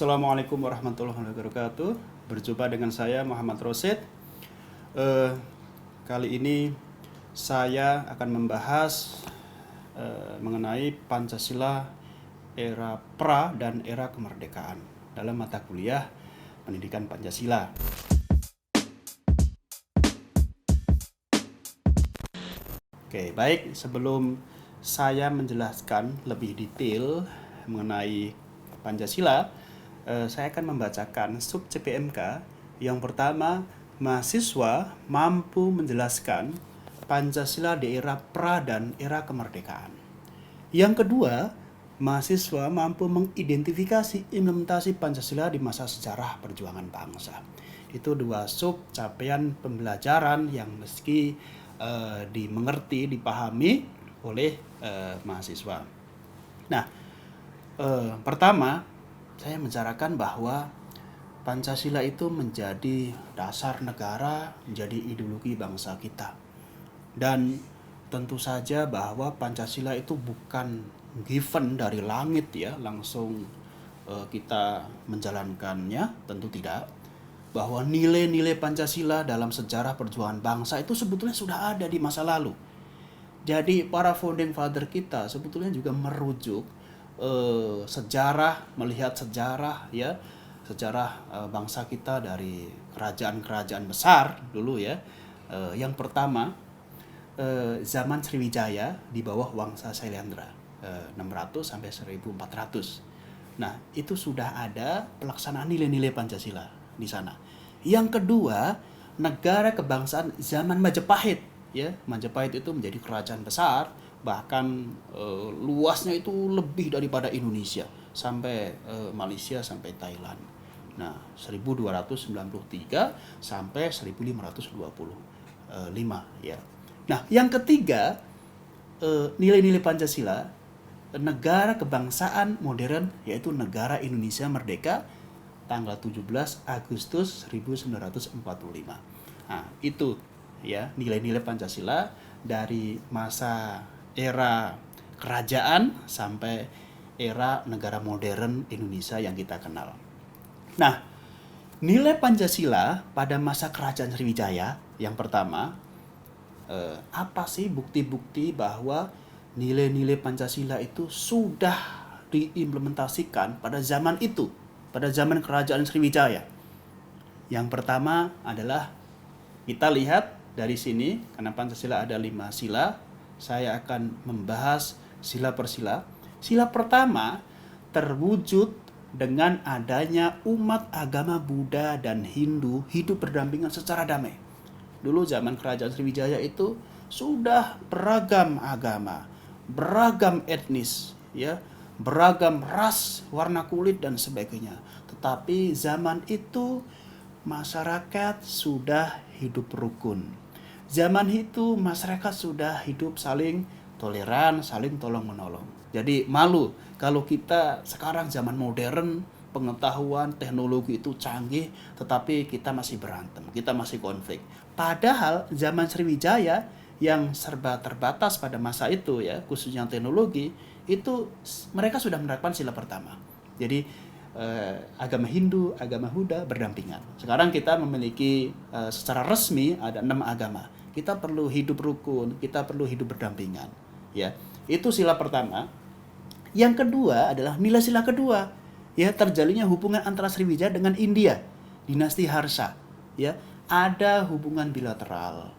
Assalamualaikum warahmatullahi wabarakatuh. Berjumpa dengan saya Muhammad Rosid. Eh, Kali ini saya akan membahas mengenai Pancasila era pra dan era kemerdekaan dalam mata kuliah pendidikan Pancasila. Oke, baik. Sebelum saya menjelaskan lebih detail mengenai Pancasila, saya akan membacakan sub CPMK. Yang pertama, mahasiswa mampu menjelaskan Pancasila di era pra dan era kemerdekaan. Yang kedua, mahasiswa mampu mengidentifikasi implementasi Pancasila di masa sejarah perjuangan bangsa. Itu dua sub capaian pembelajaran yang meski dimengerti, dipahami oleh mahasiswa. Nah, pertama saya membicarakan bahwa Pancasila itu menjadi dasar negara, menjadi ideologi bangsa kita. Dan tentu saja bahwa Pancasila itu bukan given dari langit ya, langsung kita menjalankannya, tentu tidak. Bahwa nilai-nilai Pancasila dalam sejarah perjuangan bangsa itu sebetulnya sudah ada di masa lalu. Jadi para founding father kita sebetulnya juga merujuk sejarah, melihat sejarah ya, sejarah bangsa kita dari kerajaan-kerajaan besar dulu ya. Yang pertama zaman Sriwijaya di bawah Wangsa Syailendra 600 sampai 1400. Nah, itu sudah ada pelaksanaan nilai-nilai Pancasila di sana. Yang kedua, negara kebangsaan zaman Majapahit ya. Majapahit itu menjadi kerajaan besar, bahkan luasnya itu lebih daripada Indonesia, sampai Malaysia sampai Thailand. Nah, 1293 sampai 1525 ya. Nah, yang ketiga, nilai-nilai Pancasila, negara kebangsaan modern yaitu negara Indonesia merdeka tanggal 17 Agustus 1945. Nah, itu ya nilai-nilai Pancasila dari masa era kerajaan sampai era negara modern Indonesia yang kita kenal. Nah, nilai Pancasila pada masa kerajaan Sriwijaya yang pertama, apa sih bukti-bukti bahwa nilai-nilai Pancasila itu sudah diimplementasikan pada zaman itu, pada zaman kerajaan Sriwijaya? Yang pertama adalah kita lihat dari sini, karena Pancasila ada 5 sila, saya akan membahas sila per sila. Sila pertama terwujud dengan adanya umat agama Buddha dan Hindu hidup berdampingan secara damai. Dulu zaman kerajaan Sriwijaya itu sudah beragam agama, beragam etnis, ya, beragam ras, warna kulit dan sebagainya. Tetapi zaman itu masyarakat sudah hidup rukun. Zaman itu masyarakat sudah hidup saling toleran, saling tolong-menolong. Jadi malu kalau kita sekarang zaman modern, pengetahuan, teknologi itu canggih, tetapi kita masih berantem, kita masih konflik. Padahal zaman Sriwijaya yang serba terbatas pada masa itu ya, khususnya teknologi, itu mereka sudah menerapkan sila pertama. Jadi agama Hindu, agama Buddha berdampingan. Sekarang kita memiliki secara resmi ada 6 agama. Kita perlu hidup rukun, kita perlu hidup berdampingan. Ya, itu sila pertama. Yang kedua adalah nilai sila kedua, ya, terjalinnya hubungan antara Sriwijaya dengan India, dinasti Harsa. Ya, ada hubungan bilateral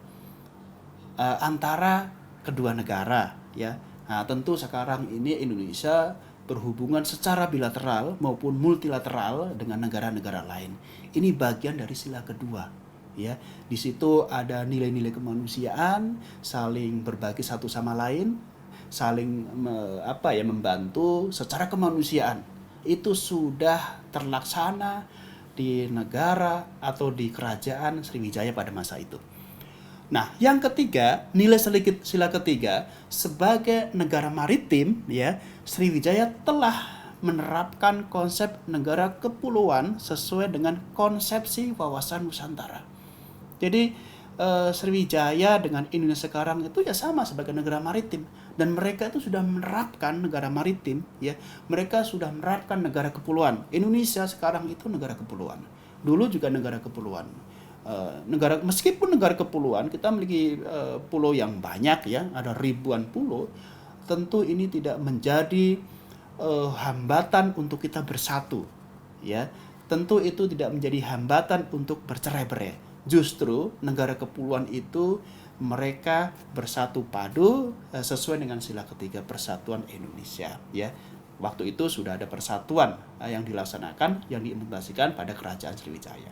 antara kedua negara. Ya, nah, tentu sekarang ini Indonesia berhubungan secara bilateral maupun multilateral dengan negara-negara lain. Ini bagian dari sila kedua. Ya, di situ ada nilai-nilai kemanusiaan, saling berbagi satu sama lain, saling membantu secara kemanusiaan. Itu sudah terlaksana di negara atau di kerajaan Sriwijaya pada masa itu. Nah, yang ketiga, nilai sila ketiga, sebagai negara maritim ya, Sriwijaya telah menerapkan konsep negara kepulauan sesuai dengan konsepsi wawasan Nusantara. Jadi Sriwijaya dengan Indonesia sekarang itu ya sama sebagai negara maritim. dan mereka itu sudah menerapkan negara maritim, ya. Mereka sudah menerapkan negara kepulauan. Indonesia sekarang itu negara kepulauan. Dulu juga negara kepulauan. Meskipun negara kepulauan, kita memiliki pulau yang banyak, ya, ada ribuan pulau. Tentu ini tidak menjadi hambatan untuk kita bersatu, ya. Tentu itu tidak menjadi hambatan untuk bercerai-berai. Justru negara kepulauan itu mereka bersatu padu sesuai dengan sila ketiga Persatuan Indonesia, ya. Waktu itu sudah ada persatuan yang dilaksanakan, yang diimplementasikan pada Kerajaan Sriwijaya.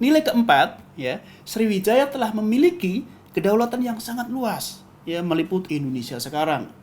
Nilai keempat, ya, Sriwijaya telah memiliki kedaulatan yang sangat luas, ya, meliputi Indonesia sekarang,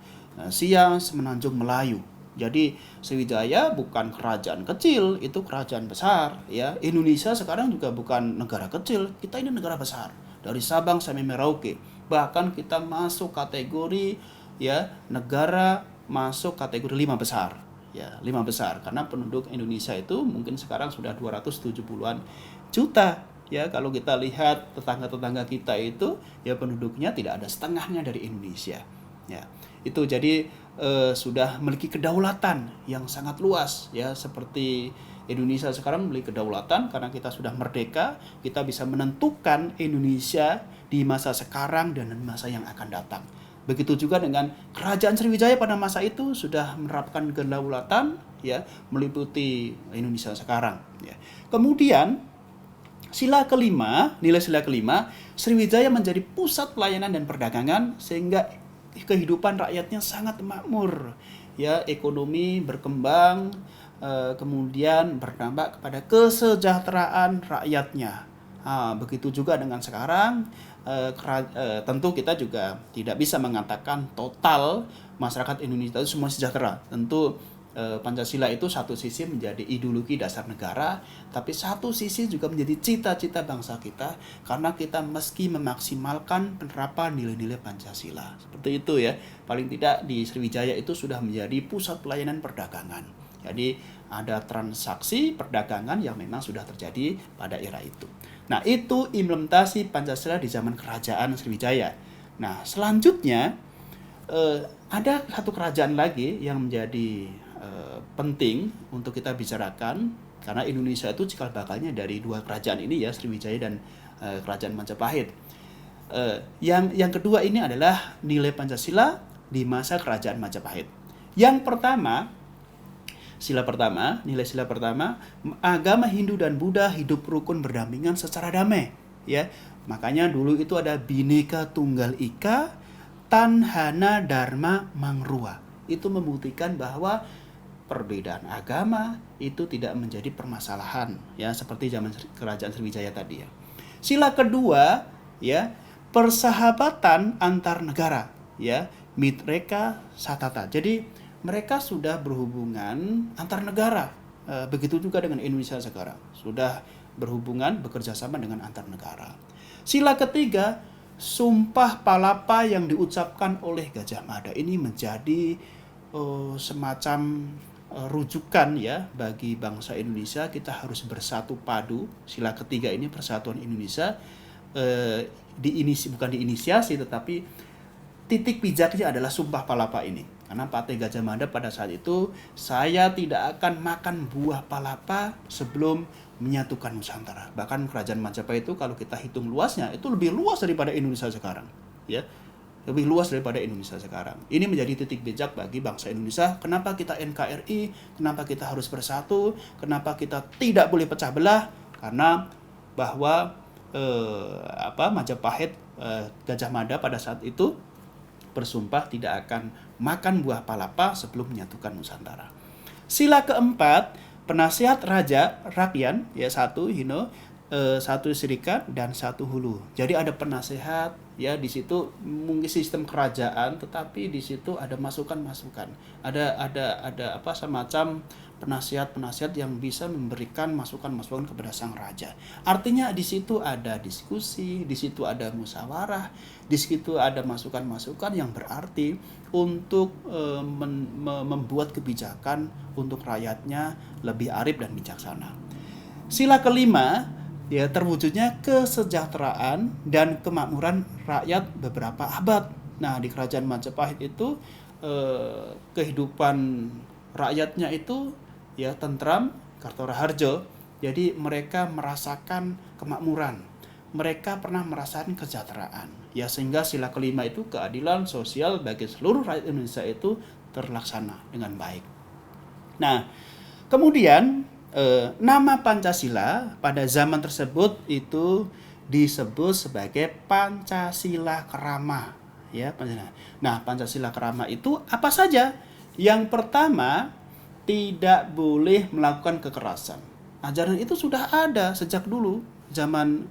Siang, Semenanjung Melayu. Jadi Sriwijaya bukan kerajaan kecil, itu kerajaan besar, ya. Indonesia sekarang juga bukan negara kecil, kita ini negara besar. Dari Sabang sampai Merauke. Bahkan kita masuk kategori, ya, negara masuk kategori 5 besar. Ya, 5 besar karena penduduk Indonesia itu mungkin sekarang sudah 270-an juta. Ya, kalau kita lihat tetangga-tetangga kita itu, ya, penduduknya tidak ada setengahnya dari Indonesia. Ya, itu jadi sudah memiliki kedaulatan yang sangat luas, ya, seperti Indonesia sekarang memiliki kedaulatan karena kita sudah merdeka, kita bisa menentukan Indonesia di masa sekarang dan masa yang akan datang. Begitu juga dengan Kerajaan Sriwijaya pada masa itu sudah menerapkan kedaulatan, ya, meliputi Indonesia sekarang, ya. Kemudian nilai sila kelima, Sriwijaya menjadi pusat pelayanan dan perdagangan sehingga kehidupan rakyatnya sangat makmur, ya, ekonomi berkembang, kemudian berdampak kepada kesejahteraan rakyatnya. Begitu juga dengan sekarang, tentu kita juga tidak bisa mengatakan total masyarakat Indonesia itu semua sejahtera. Tentu Pancasila itu satu sisi menjadi ideologi dasar negara, tapi satu sisi juga menjadi cita-cita bangsa kita karena kita meski memaksimalkan penerapan nilai-nilai Pancasila. Seperti itu, ya. Paling tidak di Sriwijaya itu sudah menjadi pusat pelayanan perdagangan. Jadi ada transaksi perdagangan yang memang sudah terjadi pada era itu. Nah, itu implementasi Pancasila di zaman Kerajaan Sriwijaya. Nah, selanjutnya ada satu kerajaan lagi yang menjadi penting untuk kita bicarakan karena Indonesia itu cikal bakalnya dari dua kerajaan ini, ya, Sriwijaya dan Kerajaan Majapahit. Yang kedua ini adalah nilai Pancasila di masa Kerajaan Majapahit. Yang pertama, nilai sila pertama, agama Hindu dan Buddha hidup rukun berdampingan secara damai, ya. Makanya dulu itu ada Bhinneka Tunggal Ika, Tanhana Dharma Mangrua. Itu membuktikan bahwa perbedaan agama itu tidak menjadi permasalahan, ya, seperti zaman Kerajaan Sriwijaya tadi, ya. Sila kedua, ya, persahabatan antar negara, ya, Mitreka Satata. Jadi mereka sudah berhubungan antar negara. Begitu juga dengan Indonesia sekarang, sudah berhubungan bekerja sama dengan antar negara. Sila ketiga, Sumpah Palapa yang diucapkan oleh Gajah Mada ini menjadi semacam rujukan, ya, bagi bangsa Indonesia. Kita harus bersatu padu. Sila ketiga ini Persatuan Indonesia bukan diinisiasi, tetapi titik pijaknya adalah Sumpah Palapa ini. Karena Patih Gajah Mada pada saat itu, saya tidak akan makan buah palapa sebelum menyatukan Nusantara. Bahkan Kerajaan Majapahit itu kalau kita hitung luasnya itu lebih luas daripada Indonesia sekarang, ya. Lebih luas daripada Indonesia sekarang. Ini menjadi titik bijak bagi bangsa Indonesia. Kenapa kita NKRI? Kenapa kita harus bersatu? Kenapa kita tidak boleh pecah belah? Karena bahwa Majapahit, Gajah Mada pada saat itu bersumpah tidak akan makan buah palapa sebelum menyatukan Nusantara. Sila keempat, penasihat raja Rakyan, ya, satu Hino, satu Sirika dan satu Hulu. Jadi ada penasehat, ya, di situ mungkin sistem kerajaan, tetapi di situ ada masukan-masukan. Ada semacam penasihat-penasihat yang bisa memberikan masukan-masukan kepada sang raja. Artinya di situ ada diskusi, di situ ada musyawarah, di situ ada masukan-masukan yang berarti untuk membuat kebijakan untuk rakyatnya lebih arif dan bijaksana. Sila kelima, ya, terwujudnya kesejahteraan dan kemakmuran rakyat beberapa abad, Nah, di kerajaan Majapahit itu kehidupan rakyatnya itu ya tentram, Kartora Harjo. Jadi mereka merasakan kemakmuran. Mereka pernah merasakan kesejahteraan. Ya, sehingga sila kelima itu keadilan sosial bagi seluruh rakyat Indonesia itu terlaksana dengan baik. Nah, kemudian nama Pancasila pada zaman tersebut itu disebut sebagai Pancasila Krama, ya. Nah, Pancasila Krama itu apa saja? Yang pertama, tidak boleh melakukan kekerasan. Ajaran itu sudah ada sejak dulu, zaman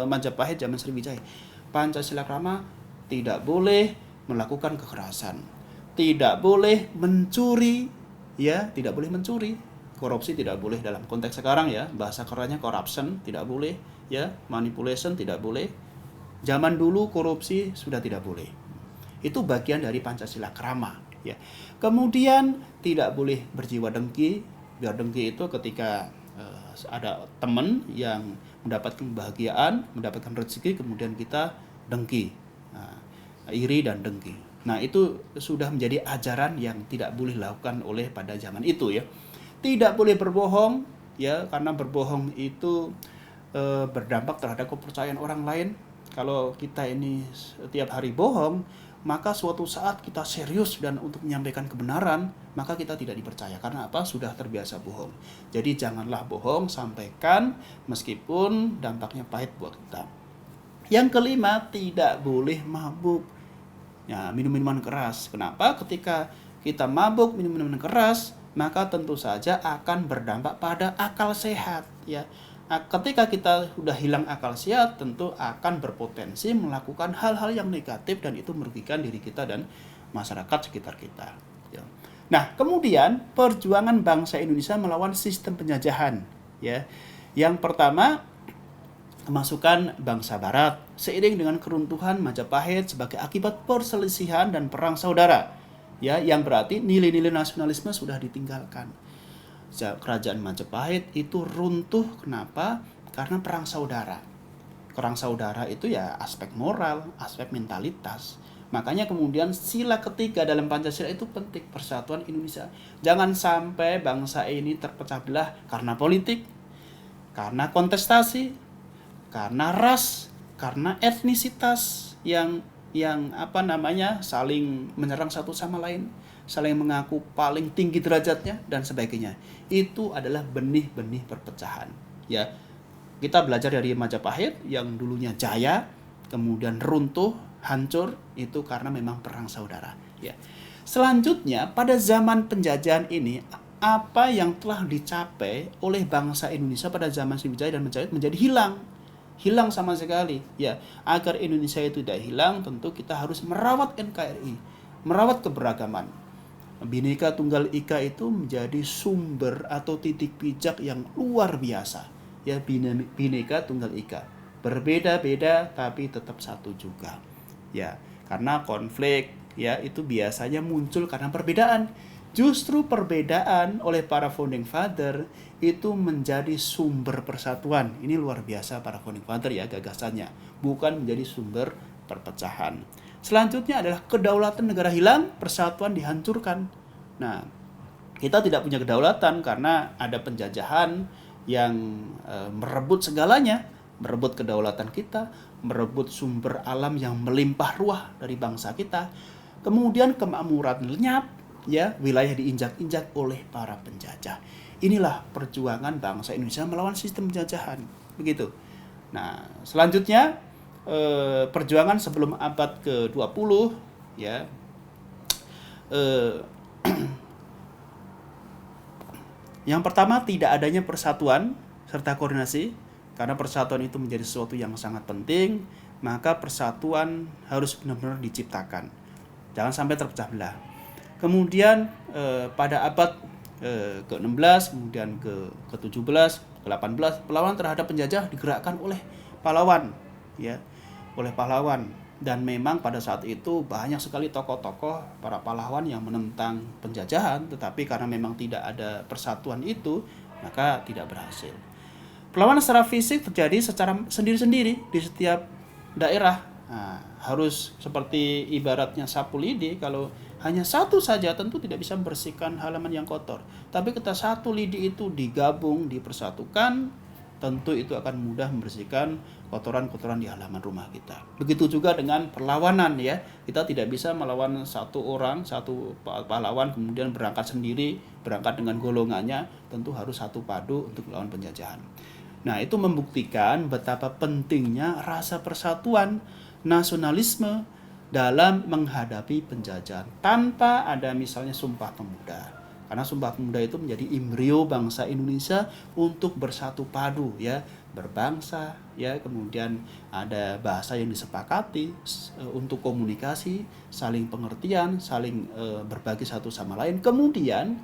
Majapahit, zaman Sriwijaya. Pancasila Krama, tidak boleh melakukan kekerasan, tidak boleh mencuri, ya, tidak boleh mencuri. Korupsi tidak boleh dalam konteks sekarang, ya, bahasa kerennya corruption tidak boleh, ya, manipulation tidak boleh. Zaman dulu korupsi sudah tidak boleh. Itu bagian dari Pancasila Krama, ya. Kemudian tidak boleh berjiwa dengki. Biar dengki itu ketika ada teman yang mendapatkan kebahagiaan, mendapatkan rezeki, kemudian kita dengki, iri dan dengki. Nah, itu sudah menjadi ajaran yang tidak boleh dilakukan oleh pada zaman itu, ya. Tidak boleh berbohong, ya, karena berbohong itu berdampak terhadap kepercayaan orang lain. Kalau kita ini setiap hari bohong, maka suatu saat kita serius dan untuk menyampaikan kebenaran, maka kita tidak dipercaya. Karena apa? Sudah terbiasa bohong. Jadi janganlah bohong, sampaikan meskipun dampaknya pahit buat kita. Yang kelima, tidak boleh mabuk. Ya, minum minuman keras. Kenapa? Ketika kita mabuk, minum minuman keras, maka tentu saja akan berdampak pada akal sehat, ya. Ketika kita sudah hilang akal sehat, tentu akan berpotensi melakukan hal-hal yang negatif dan itu merugikan diri kita dan masyarakat sekitar kita, ya. Nah, kemudian perjuangan bangsa Indonesia melawan sistem penjajahan, ya. Yang pertama, kemasukan bangsa Barat seiring dengan keruntuhan Majapahit sebagai akibat perselisihan dan perang saudara, ya, yang berarti nilai-nilai nasionalisme sudah ditinggalkan. Kerajaan Majapahit itu runtuh. Kenapa? Karena perang saudara. Perang saudara itu ya aspek moral, aspek mentalitas. Makanya kemudian sila ketiga dalam Pancasila itu penting, persatuan Indonesia. Jangan sampai bangsa ini terpecah belah karena politik, karena kontestasi, karena ras, karena etnisitas yang saling menyerang satu sama lain, saling mengaku paling tinggi derajatnya dan sebagainya. Itu adalah benih-benih perpecahan, ya. Kita belajar dari Majapahit yang dulunya jaya, kemudian runtuh, hancur, itu karena memang perang saudara, ya. Selanjutnya, pada zaman penjajahan ini, apa yang telah dicapai oleh bangsa Indonesia pada zaman Sriwijaya dan Majapahit menjadi hilang sama sekali, ya. Agar Indonesia itu tidak hilang, tentu kita harus merawat NKRI, merawat keberagaman. Bhinneka Tunggal Ika itu menjadi sumber atau titik pijak yang luar biasa, ya. Bhinneka Tunggal Ika, berbeda-beda tapi tetap satu juga, ya. Karena konflik, ya, itu biasanya muncul karena perbedaan. Justru perbedaan oleh para founding father itu menjadi sumber persatuan. Ini luar biasa para founding father, ya, gagasannya, bukan menjadi sumber perpecahan. Selanjutnya adalah kedaulatan negara hilang, persatuan dihancurkan. Nah, kita tidak punya kedaulatan karena ada penjajahan yang merebut segalanya, merebut kedaulatan kita, merebut sumber alam yang melimpah ruah dari bangsa kita. Kemudian kemakmuran lenyap, ya, wilayah diinjak-injak oleh para penjajah. Inilah perjuangan bangsa Indonesia melawan sistem penjajahan, begitu. Nah, selanjutnya perjuangan sebelum abad ke-20, ya. Yang pertama, tidak adanya persatuan serta koordinasi. Karena persatuan itu menjadi sesuatu yang sangat penting, maka persatuan harus benar-benar diciptakan. Jangan sampai terpecah belah. Kemudian pada abad ke-16, kemudian ke-17, ke-18, perlawanan terhadap penjajah digerakkan oleh pahlawan, ya, oleh pahlawan. Dan memang pada saat itu banyak sekali tokoh-tokoh para pahlawan yang menentang penjajahan, tetapi karena memang tidak ada persatuan itu, maka tidak berhasil. Perlawanan secara fisik terjadi secara sendiri-sendiri di setiap daerah. Nah, harus seperti ibaratnya sapu lidi, kalau hanya satu saja tentu tidak bisa membersihkan halaman yang kotor. Tapi ketika satu lidi itu digabung, dipersatukan, tentu itu akan mudah membersihkan kotoran-kotoran di halaman rumah kita. Begitu juga dengan perlawanan ya. Kita tidak bisa melawan satu orang, satu pahlawan kemudian berangkat sendiri, berangkat dengan golongannya, tentu harus satu padu untuk melawan penjajahan. Nah, itu membuktikan betapa pentingnya rasa persatuan, nasionalisme dalam menghadapi penjajahan tanpa ada misalnya Sumpah Pemuda. Karena Sumpah Pemuda itu menjadi embrio bangsa Indonesia untuk bersatu padu ya, berbangsa ya, kemudian ada bahasa yang disepakati untuk komunikasi, saling pengertian, saling berbagi satu sama lain, kemudian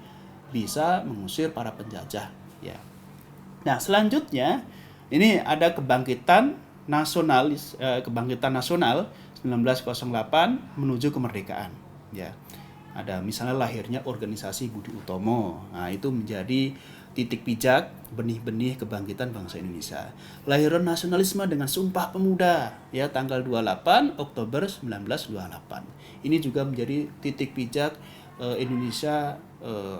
bisa mengusir para penjajah ya. Nah, selanjutnya ini ada kebangkitan nasional 1908 menuju kemerdekaan ya. Ada misalnya lahirnya organisasi Budi Utomo. Nah, itu menjadi titik pijak benih-benih kebangkitan bangsa Indonesia. Lahiran nasionalisme dengan Sumpah Pemuda ya, tanggal 28 Oktober 1928. Ini juga menjadi titik pijak Indonesia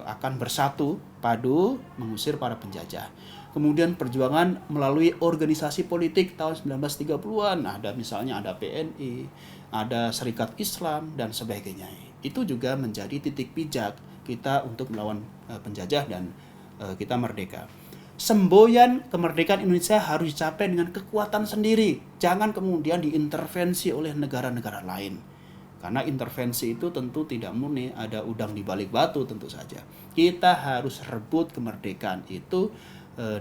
akan bersatu padu mengusir para penjajah. Kemudian perjuangan melalui organisasi politik tahun 1930-an, ada misalnya ada PNI, ada Serikat Islam dan sebagainya. Itu juga menjadi titik pijak kita untuk melawan penjajah dan kita merdeka. Semboyan kemerdekaan Indonesia harus dicapai dengan kekuatan sendiri, jangan kemudian diintervensi oleh negara-negara lain. Karena intervensi itu tentu tidak murni, ada udang di balik batu tentu saja. Kita harus rebut kemerdekaan itu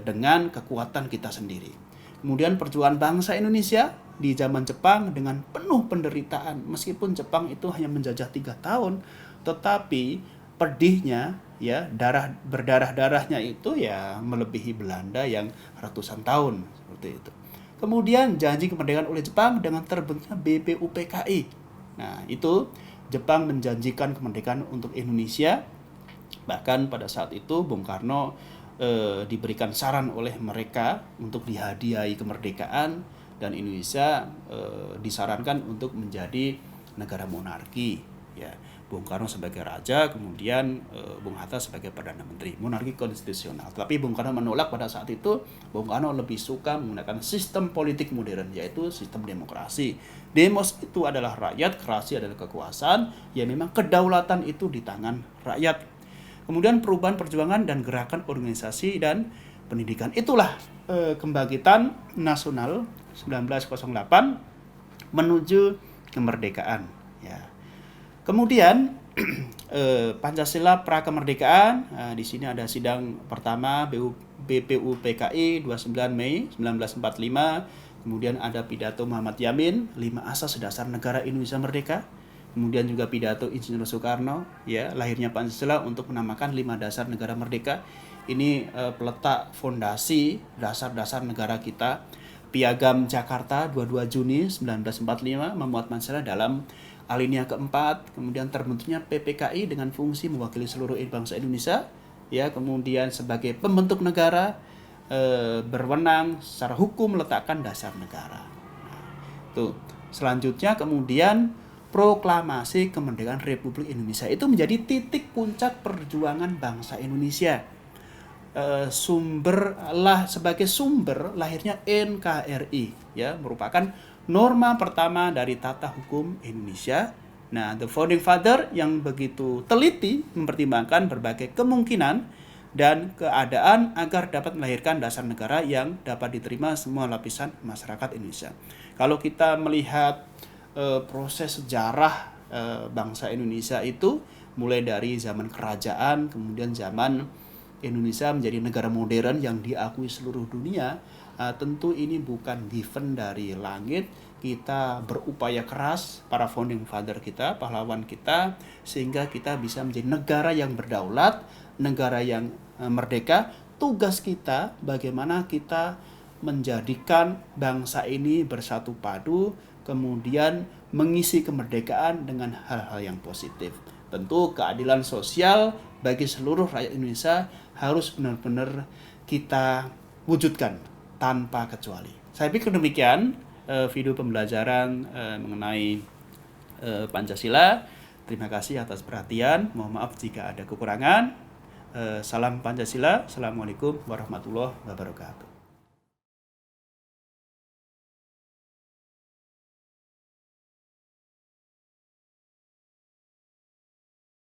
dengan kekuatan kita sendiri. Kemudian perjuangan bangsa Indonesia di zaman Jepang dengan penuh penderitaan. Meskipun Jepang itu hanya menjajah 3 tahun, tetapi pedihnya ya, berdarah-darahnya itu ya melebihi Belanda yang ratusan tahun seperti itu. Kemudian janji kemerdekaan oleh Jepang dengan terbentuknya BPUPKI. Nah, itu Jepang menjanjikan kemerdekaan untuk Indonesia. Bahkan pada saat itu Bung Karno diberikan saran oleh mereka untuk dihadiahi kemerdekaan, dan Indonesia disarankan untuk menjadi negara monarki ya. Bung Karno sebagai raja, kemudian Bung Hatta sebagai perdana menteri, monarki konstitusional. Tapi Bung Karno menolak pada saat itu. Bung Karno lebih suka menggunakan sistem politik modern, yaitu sistem demokrasi. Demos itu adalah rakyat, kerasi adalah kekuasaan. Ya, memang kedaulatan itu di tangan rakyat. Kemudian perubahan perjuangan dan gerakan organisasi dan pendidikan. Itulah kebangkitan nasional 1908 menuju kemerdekaan ya. Kemudian Pancasila Prakemerdekaan, di sini ada sidang pertama BPUPKI 29 Mei 1945. Kemudian ada pidato Muhammad Yamin, 5 asas dasar negara Indonesia merdeka. Kemudian juga pidato Insinyur Soekarno ya, lahirnya Pancasila untuk menamakan 5 dasar negara merdeka. Ini peletak fondasi dasar-dasar negara kita. Piagam Jakarta 22 Juni 1945 memuat Pancasila dalam alinea keempat. Kemudian terbentuknya PPKI dengan fungsi mewakili seluruh bangsa Indonesia ya. Kemudian sebagai pembentuk negara, berwenang secara hukum meletakkan dasar negara. Nah, tuh. Selanjutnya kemudian Proklamasi Kemerdekaan Republik Indonesia itu menjadi titik puncak perjuangan bangsa Indonesia. Sebagai sumber lahirnya NKRI ya, merupakan norma pertama dari tata hukum Indonesia. Nah, the founding father yang begitu teliti mempertimbangkan berbagai kemungkinan dan keadaan agar dapat melahirkan dasar negara yang dapat diterima semua lapisan masyarakat Indonesia. Kalau kita melihat proses sejarah bangsa Indonesia itu mulai dari zaman kerajaan, kemudian zaman Indonesia menjadi negara modern yang diakui seluruh dunia. Tentu ini bukan given dari langit. Kita berupaya keras, para founding father kita, pahlawan kita, sehingga kita bisa menjadi negara yang berdaulat, negara yang merdeka. Tugas kita bagaimana kita menjadikan bangsa ini bersatu padu, kemudian mengisi kemerdekaan dengan hal-hal yang positif. Tentu keadilan sosial bagi seluruh rakyat Indonesia harus benar-benar kita wujudkan tanpa kecuali. Saya pikir demikian video pembelajaran mengenai Pancasila. Terima kasih atas perhatian. Mohon maaf jika ada kekurangan. Salam Pancasila. Assalamualaikum warahmatullahi wabarakatuh.